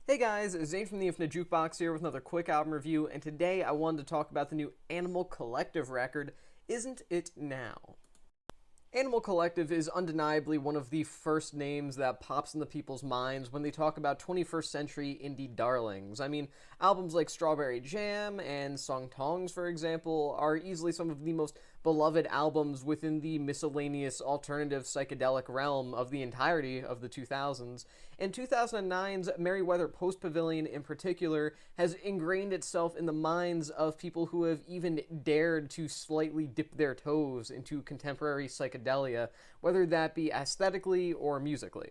Hey guys, Zane from the Infinite Jukebox here with another quick album review, and today I wanted to talk about the new Animal Collective record, Isn't It Now? Animal Collective is undeniably one of the first names that pops into people's minds when they talk about 21st century indie darlings. I mean, albums like Strawberry Jam and Song Tongs, for example, are easily some of the most beloved albums within the miscellaneous alternative psychedelic realm of the entirety of the 2000s. And 2009's Merriweather Post Pavilion in particular has ingrained itself in the minds of people who have even dared to slightly dip their toes into contemporary psychedelia, whether that be aesthetically or musically.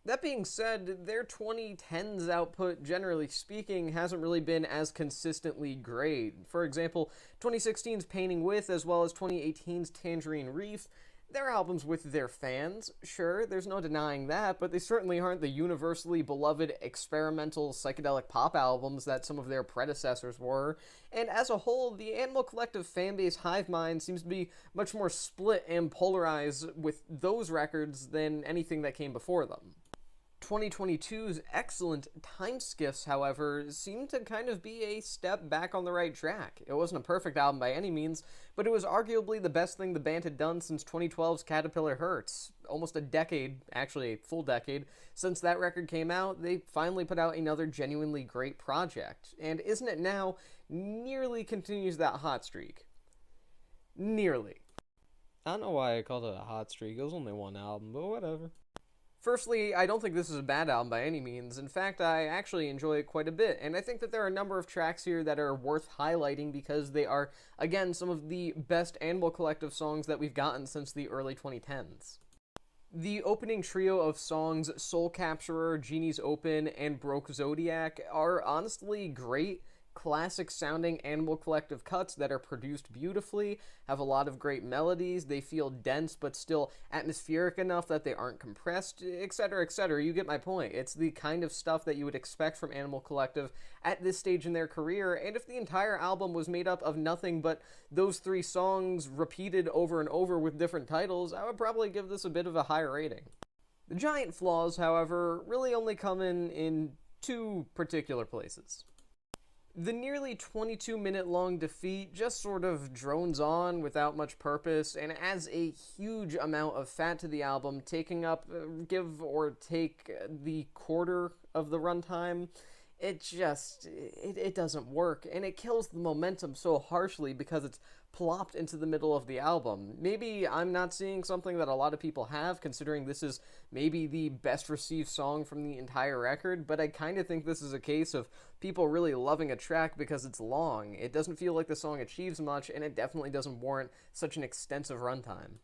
That being said, their 2010s output, generally speaking, hasn't really been as consistently great. For example, 2016's Painting With, as well as 2018's Tangerine Reef, they're albums with their fans, sure, there's no denying that, but they certainly aren't the universally beloved experimental psychedelic pop albums that some of their predecessors were, and as a whole, the Animal Collective fanbase hive mind seems to be much more split and polarized with those records than anything that came before them. 2022's excellent Time Skiffs, however, seemed to kind of be a step back on the right track. It wasn't a perfect album by any means, but it was arguably the best thing the band had done since 2012's Caterpillar Hurts. Almost a decade, actually a full decade, since that record came out, they finally put out another genuinely great project. And Isn't It Now nearly continues that hot streak. Nearly. I don't know why I called it a hot streak. It was only one album, but whatever. Firstly, I don't think this is a bad album by any means. In fact, I actually enjoy it quite a bit, and I think that there are a number of tracks here that are worth highlighting because they are, again, some of the best Animal Collective songs that we've gotten since the early 2010s. The opening trio of songs, Soul Capturer, Genie's Open, and Broke Zodiac, are honestly great, classic-sounding Animal Collective cuts that are produced beautifully, have a lot of great melodies, they feel dense but still atmospheric enough that they aren't compressed, etc., etc. You get my point. It's the kind of stuff that you would expect from Animal Collective at this stage in their career, and if the entire album was made up of nothing but those three songs repeated over and over with different titles, I would probably give this a bit of a higher rating. The giant flaws, however, really only come in two particular places. The nearly 22-minute long defeat just sort of drones on without much purpose and adds a huge amount of fat to the album, taking up, give or take, the quarter of the runtime. It doesn't work, and it kills the momentum so harshly because it's plopped into the middle of the album. Maybe I'm not seeing something that a lot of people have, considering this is maybe the best received song from the entire record, but I kind of think this is a case of people really loving a track because it's long. It doesn't feel like the song achieves much, and it definitely doesn't warrant such an extensive runtime.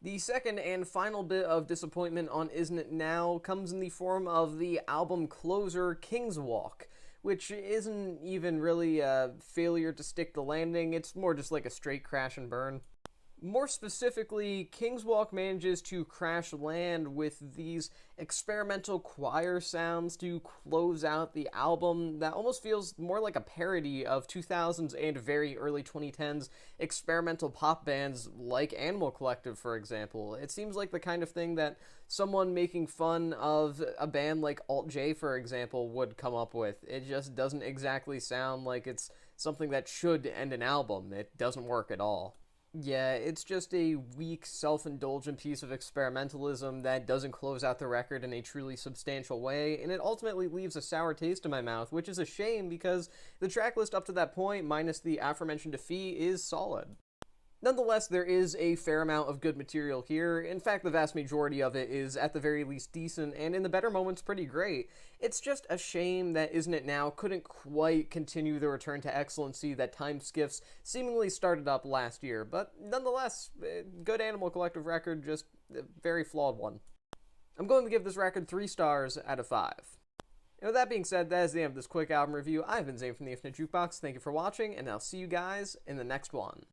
The second and final bit of disappointment on Isn't It Now comes in the form of the album closer, King's Walk, which isn't even really a failure to stick the landing, it's more just like a straight crash and burn. More specifically, King's Walk manages to crash land with these experimental choir sounds to close out the album that almost feels more like a parody of 2000s and very early 2010s experimental pop bands like Animal Collective, for example. It seems like the kind of thing that someone making fun of a band like Alt J, for example, would come up with. It just doesn't exactly sound like it's something that should end an album. It doesn't work at all. Yeah, it's just a weak, self-indulgent piece of experimentalism that doesn't close out the record in a truly substantial way, and it ultimately leaves a sour taste in my mouth, which is a shame because the track list up to that point, minus the aforementioned defeat, is solid. Nonetheless, there is a fair amount of good material here. In fact, the vast majority of it is at the very least decent, and in the better moments pretty great. It's just a shame that Isn't It Now couldn't quite continue the return to excellency that Time Skiffs seemingly started up last year, but nonetheless, good Animal Collective record, just a very flawed one. I'm going to give this record 3 stars out of 5. And with that being said, that is the end of this quick album review. I've been Zane from the Infinite Jukebox. Thank you for watching, and I'll see you guys in the next one.